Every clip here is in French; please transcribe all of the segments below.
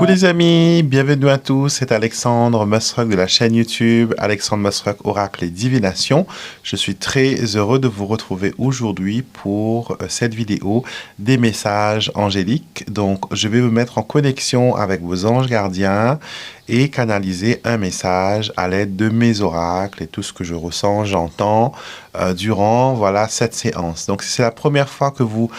Coucou les amis, bienvenue à tous, c'est Alexandre Musrock de la chaîne YouTube Alexandre Musrock Oracle et Divination. Je suis très heureux de vous retrouver aujourd'hui pour cette vidéo des messages angéliques. Donc je vais vous mettre en connexion avec vos anges gardiens et canaliser un message à l'aide de mes oracles et tout ce que je ressens, j'entends durant voilà cette séance. Donc si c'est la première fois que vous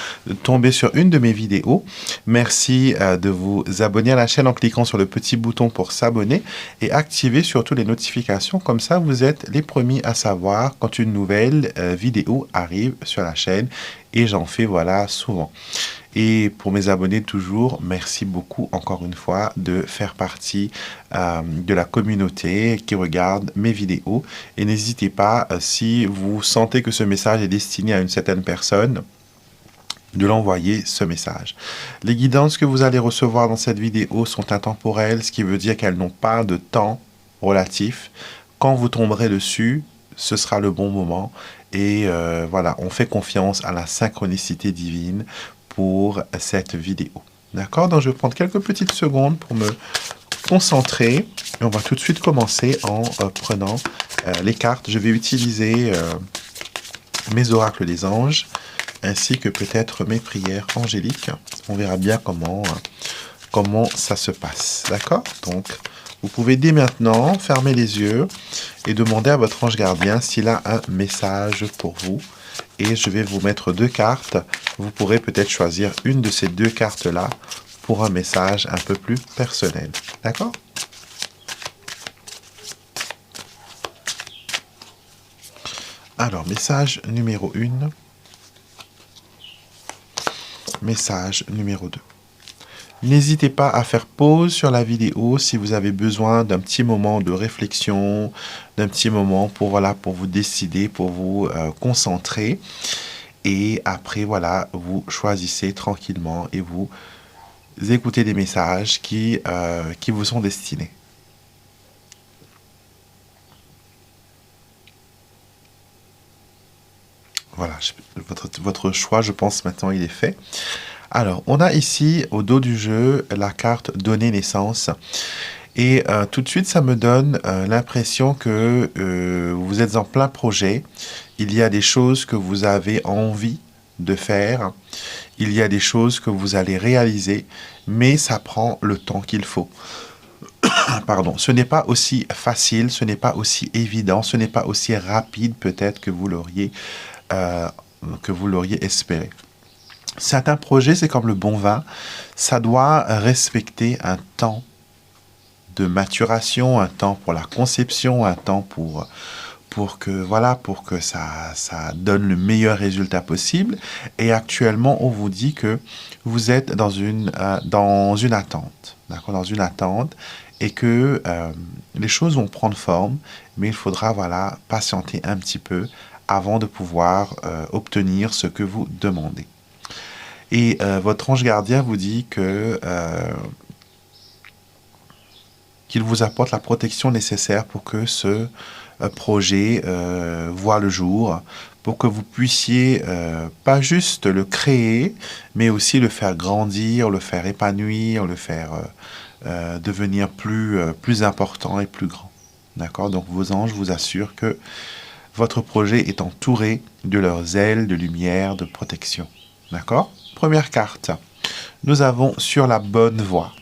tombez sur une de mes vidéos, merci de vous abonner à la chaîne en cliquant sur le petit bouton pour s'abonner et activer surtout les notifications. Comme ça, vous êtes les premiers à savoir quand une nouvelle vidéo arrive sur la chaîne et j'en fais voilà souvent. Et pour mes abonnés toujours, merci beaucoup encore une fois de faire partie de la communauté qui regarde mes vidéos. Et n'hésitez pas, si vous sentez que ce message est destiné à une certaine personne, de l'envoyer ce message. Les guidances que vous allez recevoir dans cette vidéo sont intemporelles, ce qui veut dire qu'elles n'ont pas de temps relatif. Quand vous tomberez dessus, ce sera le bon moment. Et voilà, on fait confiance à la synchronicité divine pour cette vidéo. D'accord? Donc je vais prendre quelques petites secondes pour me concentrer. Et on va tout de suite commencer en prenant les cartes. Je vais utiliser mes oracles des anges, ainsi que peut-être mes prières angéliques. On verra bien comment ça se passe. D'accord? Donc, vous pouvez dès maintenant fermer les yeux et demander à votre ange gardien s'il a un message pour vous. Et je vais vous mettre deux cartes. Vous pourrez peut-être choisir une de ces deux cartes-là pour un message un peu plus personnel. D'accord? Alors, message numéro 1. Message numéro 2. N'hésitez pas à faire pause sur la vidéo si vous avez besoin d'un petit moment de réflexion, d'un petit moment pour, voilà, pour vous décider, pour vous concentrer. Et après, voilà, vous choisissez tranquillement et vous écoutez des messages qui vous sont destinés. Voilà, votre choix, je pense maintenant, il est fait. Alors, on a ici, au dos du jeu, la carte « Donner naissance ». Et tout de suite, ça me donne l'impression que vous êtes en plein projet. Il y a des choses que vous avez envie de faire. Il y a des choses que vous allez réaliser, mais ça prend le temps qu'il faut. Pardon, ce n'est pas aussi facile, ce n'est pas aussi évident, ce n'est pas aussi rapide peut-être que vous l'auriez espéré. Certains projets, c'est comme le bon vin, ça doit respecter un temps de maturation, un temps pour la conception, un temps pour que ça donne le meilleur résultat possible. Et actuellement, on vous dit que vous êtes dans une attente, d'accord, dans une attente, et que les choses vont prendre forme, mais il faudra voilà patienter un petit peu avant de pouvoir obtenir ce que vous demandez. Et votre ange gardien vous dit que qu'il vous apporte la protection nécessaire pour que ce projet voit le jour, pour que vous puissiez pas juste le créer, mais aussi le faire grandir, le faire épanouir, le faire devenir plus important et plus grand. D'accord? Donc vos anges vous assurent que votre projet est entouré de leurs ailes de lumière, de protection. D'accord? Première carte. Nous avons sur la bonne voie.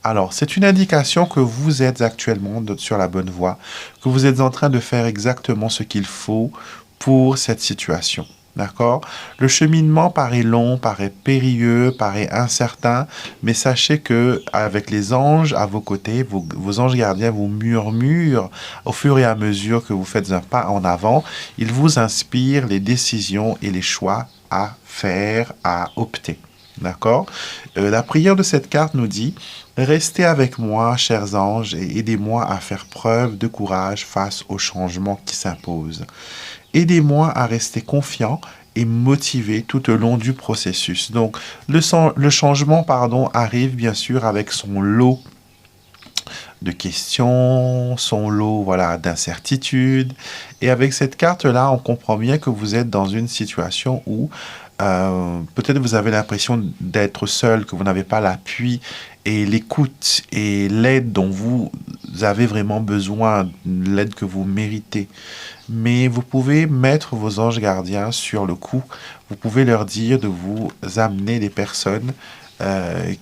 Alors, c'est une indication que vous êtes actuellement sur la bonne voie, que vous êtes en train de faire exactement ce qu'il faut pour cette situation. D'accord? Le cheminement paraît long, paraît périlleux, paraît incertain, mais sachez que avec les anges à vos côtés, vos anges gardiens vous murmurent au fur et à mesure que vous faites un pas en avant. Ils vous inspirent les décisions et les choix à faire, à opter. D'accord? La prière de cette carte nous dit « Restez avec moi, chers anges, et aidez-moi à faire preuve de courage face aux changements qui s'imposent. Aidez-moi à rester confiant et motivé tout au long du processus. » Donc, le changement, arrive bien sûr avec son lot de questions, son lot voilà, d'incertitudes. Et avec cette carte-là, on comprend bien que vous êtes dans une situation où peut-être vous avez l'impression d'être seul, que vous n'avez pas l'appui et l'écoute et l'aide dont vous avez vraiment besoin, l'aide que vous méritez. Mais vous pouvez mettre vos anges gardiens sur le coup. Vous pouvez leur dire de vous amener des personnes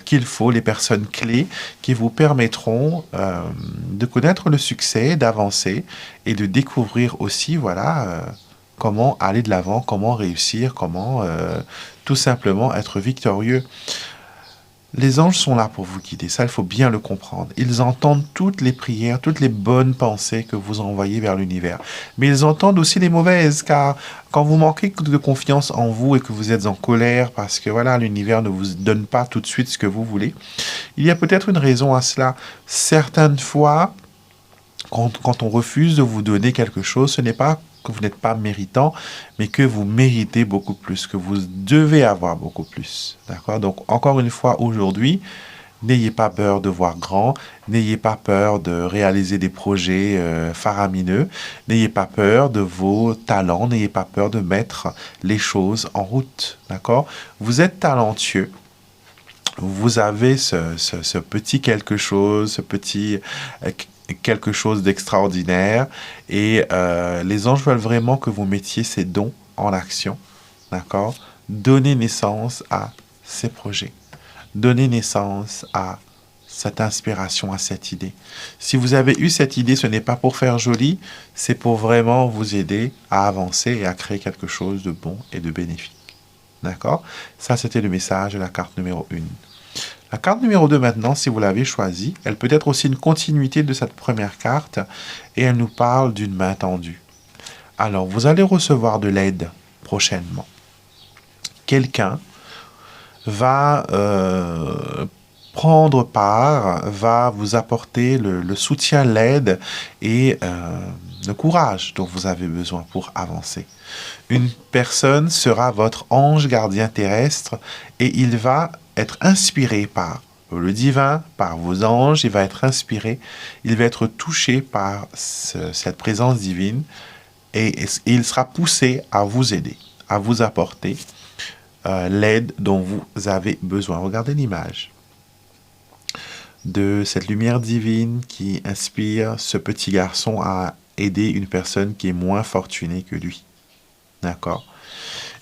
qu'il faut, les personnes clés qui vous permettront de connaître le succès, d'avancer et de découvrir aussi, voilà, comment aller de l'avant, comment réussir, comment tout simplement être victorieux. Les anges sont là pour vous guider, ça il faut bien le comprendre. Ils entendent toutes les prières, toutes les bonnes pensées que vous envoyez vers l'univers. Mais ils entendent aussi les mauvaises, car quand vous manquez de confiance en vous et que vous êtes en colère parce que voilà, l'univers ne vous donne pas tout de suite ce que vous voulez, il y a peut-être une raison à cela. Certaines fois, quand on refuse de vous donner quelque chose, ce n'est pas que vous n'êtes pas méritant, mais que vous méritez beaucoup plus, que vous devez avoir beaucoup plus. D'accord? Donc, encore une fois, aujourd'hui, n'ayez pas peur de voir grand, n'ayez pas peur de réaliser des projets faramineux, n'ayez pas peur de vos talents, n'ayez pas peur de mettre les choses en route. D'accord? Vous êtes talentueux. Vous avez ce petit quelque chose, ce petit quelque chose d'extraordinaire et les anges veulent vraiment que vous mettiez ces dons en action, d'accord? Donnez naissance à ces projets. Donnez naissance à cette inspiration, à cette idée. Si vous avez eu cette idée, ce n'est pas pour faire joli, c'est pour vraiment vous aider à avancer et à créer quelque chose de bon et de bénéfique. D'accord? Ça, c'était le message de la carte numéro 1. La carte numéro 2 maintenant, si vous l'avez choisie, elle peut être aussi une continuité de cette première carte et elle nous parle d'une main tendue. Alors, vous allez recevoir de l'aide prochainement. Quelqu'un va prendre part, va vous apporter le soutien, l'aide et le courage dont vous avez besoin pour avancer. Une personne sera votre ange gardien terrestre et il va être inspiré par le divin, par vos anges, il va être inspiré, il va être touché par cette présence divine et il sera poussé à vous aider, à vous apporter l'aide dont vous avez besoin. Regardez l'image de cette lumière divine qui inspire ce petit garçon à aider une personne qui est moins fortunée que lui. D'accord?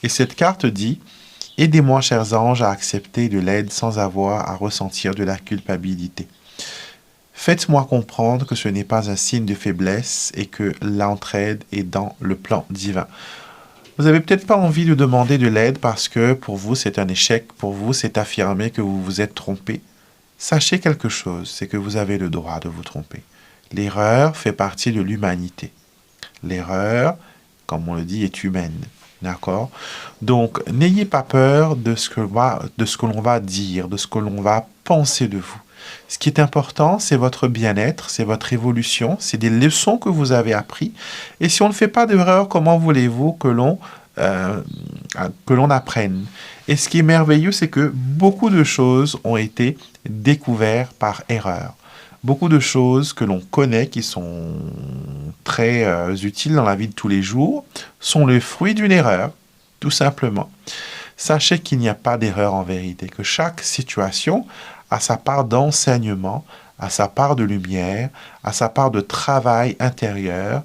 Et cette carte dit: aidez-moi, chers anges, à accepter de l'aide sans avoir à ressentir de la culpabilité. Faites-moi comprendre que ce n'est pas un signe de faiblesse et que l'entraide est dans le plan divin. Vous n'avez peut-être pas envie de demander de l'aide parce que pour vous c'est un échec, pour vous c'est affirmer que vous vous êtes trompé. Sachez quelque chose, c'est que vous avez le droit de vous tromper. L'erreur fait partie de l'humanité. L'erreur, comme on le dit, est humaine. D'accord? Donc, n'ayez pas peur de ce que l'on va dire, de ce que l'on va penser de vous. Ce qui est important, c'est votre bien-être, c'est votre évolution, c'est des leçons que vous avez apprises. Et si on ne fait pas d'erreur, comment voulez-vous que l'on apprenne? Et ce qui est merveilleux, c'est que beaucoup de choses ont été découvertes par erreur. Beaucoup de choses que l'on connaît, qui sont très utiles dans la vie de tous les jours, sont le fruit d'une erreur, tout simplement. Sachez qu'il n'y a pas d'erreur en vérité, que chaque situation a sa part d'enseignement, a sa part de lumière, a sa part de travail intérieur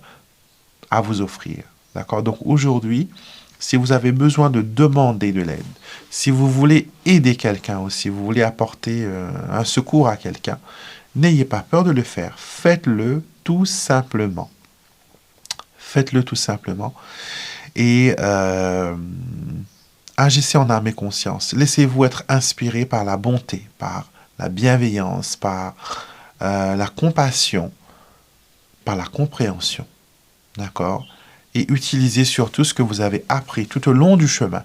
à vous offrir. D'accord? Donc aujourd'hui, si vous avez besoin de demander de l'aide, si vous voulez aider quelqu'un aussi, vous voulez apporter un secours à quelqu'un, n'ayez pas peur de le faire. Faites-le tout simplement. Faites-le tout simplement. Et agissez en âme et conscience. Laissez-vous être inspiré par la bonté, par la bienveillance, par la compassion, par la compréhension. D'accord? Et utilisez surtout ce que vous avez appris tout au long du chemin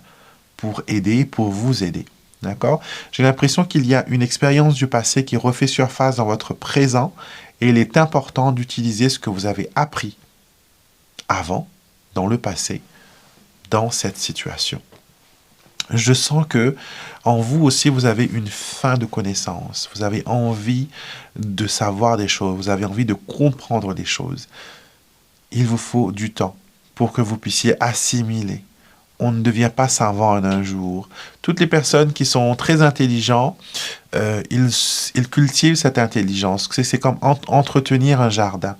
pour aider, pour vous aider. D'accord? J'ai l'impression qu'il y a une expérience du passé qui refait surface dans votre présent et il est important d'utiliser ce que vous avez appris avant, dans le passé, dans cette situation. Je sens que en vous aussi, vous avez une faim de connaissance. Vous avez envie de savoir des choses. Vous avez envie de comprendre des choses. Il vous faut du temps pour que vous puissiez assimiler on ne devient pas savant en un jour. Toutes les personnes qui sont très intelligents, ils cultivent cette intelligence. C'est comme entretenir un jardin.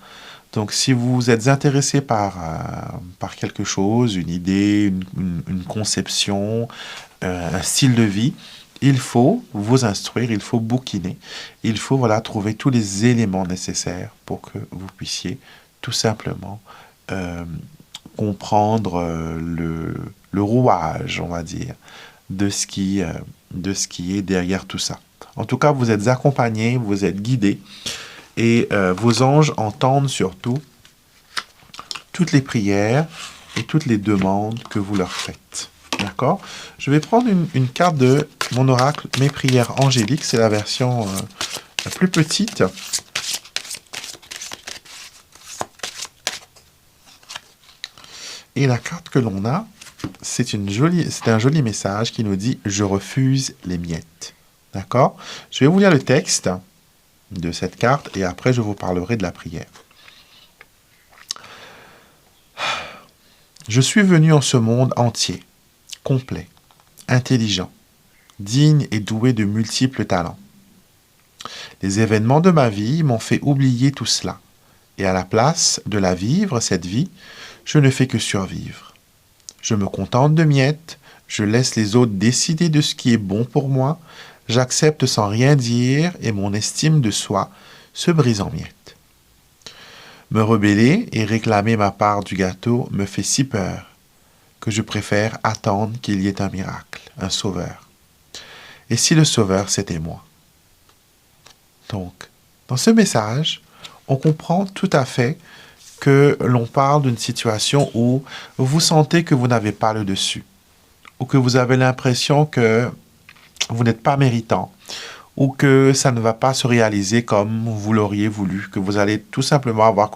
Donc, si vous êtes intéressé par quelque chose, une idée, une conception, un style de vie, il faut vous instruire, il faut bouquiner, il faut voilà, trouver tous les éléments nécessaires pour que vous puissiez tout simplement euh, comprendre le rouage, on va dire, de ce qui est derrière tout ça. En tout cas, vous êtes accompagnés, vous êtes guidés et vos anges entendent surtout toutes les prières et toutes les demandes que vous leur faites. D'accord? Je vais prendre une carte de mon oracle, mes prières angéliques. C'est la version la plus petite. Et la carte que l'on a, c'est un joli message qui nous dit « Je refuse les miettes ». D'accord? Je vais vous lire le texte de cette carte et après je vous parlerai de la prière. Je suis venu en ce monde entier, complet, intelligent, digne et doué de multiples talents. Les événements de ma vie m'ont fait oublier tout cela, et à la place de la vivre, cette vie, je ne fais que survivre. Je me contente de miettes, je laisse les autres décider de ce qui est bon pour moi, j'accepte sans rien dire et mon estime de soi se brise en miettes. Me rebeller et réclamer ma part du gâteau me fait si peur que je préfère attendre qu'il y ait un miracle, un sauveur. Et si le sauveur, c'était moi? Donc, dans ce message, on comprend tout à fait que l'on parle d'une situation où vous sentez que vous n'avez pas le dessus, ou que vous avez l'impression que vous n'êtes pas méritant, ou que ça ne va pas se réaliser comme vous l'auriez voulu, que vous allez tout simplement avoir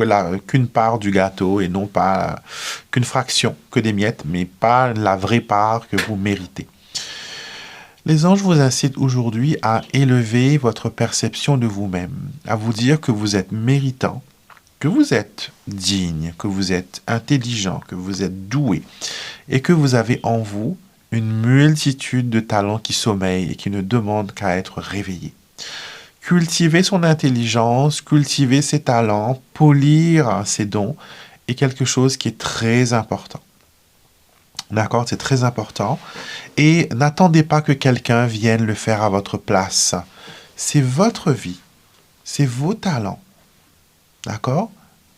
qu'une part du gâteau et non pas qu'une fraction, que des miettes, mais pas la vraie part que vous méritez. Les anges vous incitent aujourd'hui à élever votre perception de vous-même, à vous dire que vous êtes méritant, que vous êtes digne, que vous êtes intelligent, que vous êtes doué et que vous avez en vous une multitude de talents qui sommeillent et qui ne demandent qu'à être réveillés. Cultiver son intelligence, cultiver ses talents, polir ses dons est quelque chose qui est très important. D'accord, c'est très important. Et n'attendez pas que quelqu'un vienne le faire à votre place. C'est votre vie, c'est vos talents. D'accord?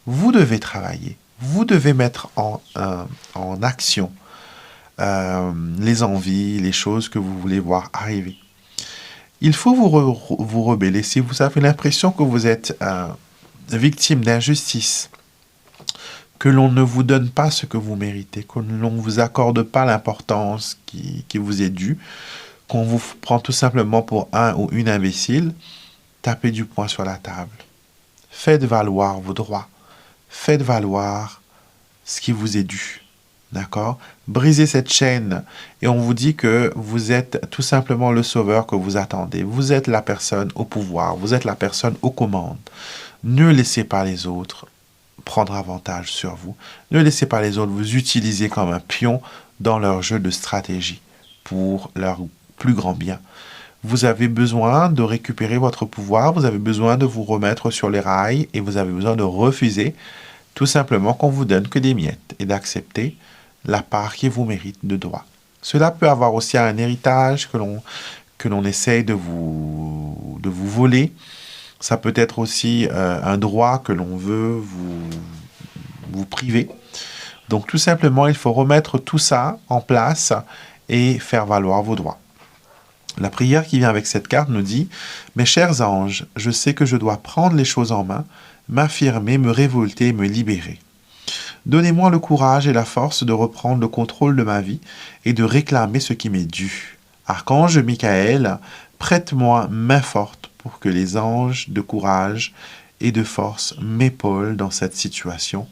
Vous devez travailler, vous devez mettre en action les envies, les choses que vous voulez voir arriver. Il faut vous rebeller si vous avez l'impression que vous êtes victime d'injustice, que l'on ne vous donne pas ce que vous méritez, que l'on ne vous accorde pas l'importance qui vous est due, qu'on vous prend tout simplement pour un ou une imbécile, tapez du poing sur la table. Faites valoir vos droits. Faites valoir ce qui vous est dû. D'accord? Brisez cette chaîne et on vous dit que vous êtes tout simplement le sauveur que vous attendez. Vous êtes la personne au pouvoir. Vous êtes la personne aux commandes. Ne laissez pas les autres prendre avantage sur vous. Ne laissez pas les autres vous utiliser comme un pion dans leur jeu de stratégie pour leur plus grand bien. Vous avez besoin de récupérer votre pouvoir, vous avez besoin de vous remettre sur les rails et vous avez besoin de refuser tout simplement qu'on vous donne que des miettes et d'accepter la part qui vous mérite de droit. Cela peut avoir aussi un héritage que l'on essaye de vous voler. Ça peut être aussi un droit que l'on veut vous priver. Donc tout simplement, il faut remettre tout ça en place et faire valoir vos droits. La prière qui vient avec cette carte nous dit « Mes chers anges, je sais que je dois prendre les choses en main, m'affirmer, me révolter et me libérer. Donnez-moi le courage et la force de reprendre le contrôle de ma vie et de réclamer ce qui m'est dû. Archange Michael, prête-moi main forte pour que les anges de courage et de force m'épaulent dans cette situation.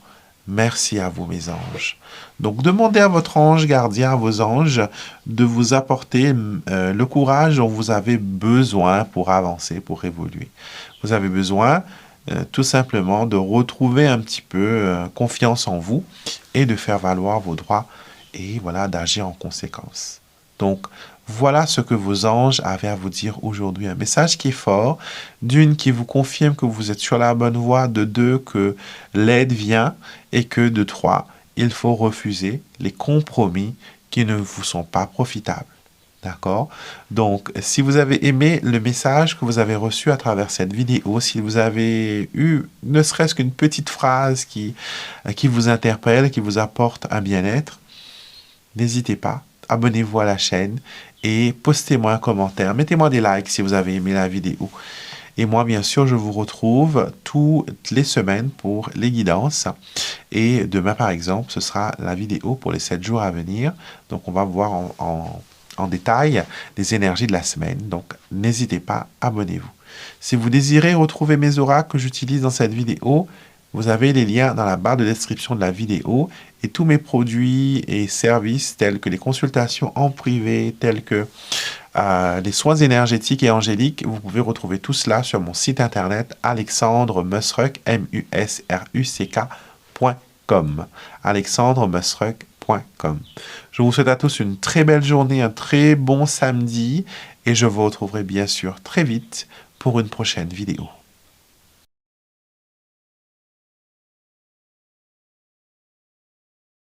Merci à vous, mes anges. » Donc, demandez à votre ange gardien, à vos anges, de vous apporter le courage dont vous avez besoin pour avancer, pour évoluer. Vous avez besoin tout simplement de retrouver un petit peu confiance en vous et de faire valoir vos droits et voilà, d'agir en conséquence. Donc, voilà ce que vos anges avaient à vous dire aujourd'hui. Un message qui est fort, d'une, qui vous confirme que vous êtes sur la bonne voie, de deux, que l'aide vient, et que de trois, il faut refuser les compromis qui ne vous sont pas profitables. D'accord? Donc, si vous avez aimé le message que vous avez reçu à travers cette vidéo, si vous avez eu ne serait-ce qu'une petite phrase qui vous interpelle, qui vous apporte un bien-être, n'hésitez pas, abonnez-vous à la chaîne et postez-moi un commentaire. Mettez-moi des likes si vous avez aimé la vidéo. Et moi, bien sûr, je vous retrouve toutes les semaines pour les guidances. Et demain, par exemple, ce sera la vidéo pour les 7 jours à venir. Donc, on va voir en détail les énergies de la semaine. Donc, n'hésitez pas, abonnez-vous. Si vous désirez retrouver mes oracles que j'utilise dans cette vidéo, vous avez les liens dans la barre de description de la vidéo et tous mes produits et services tels que les consultations en privé, tels que les soins énergétiques et angéliques, vous pouvez retrouver tout cela sur mon site internet alexandremusruck, musruck.com. alexandremusruck.com. Je vous souhaite à tous une très belle journée, un très bon samedi et je vous retrouverai bien sûr très vite pour une prochaine vidéo.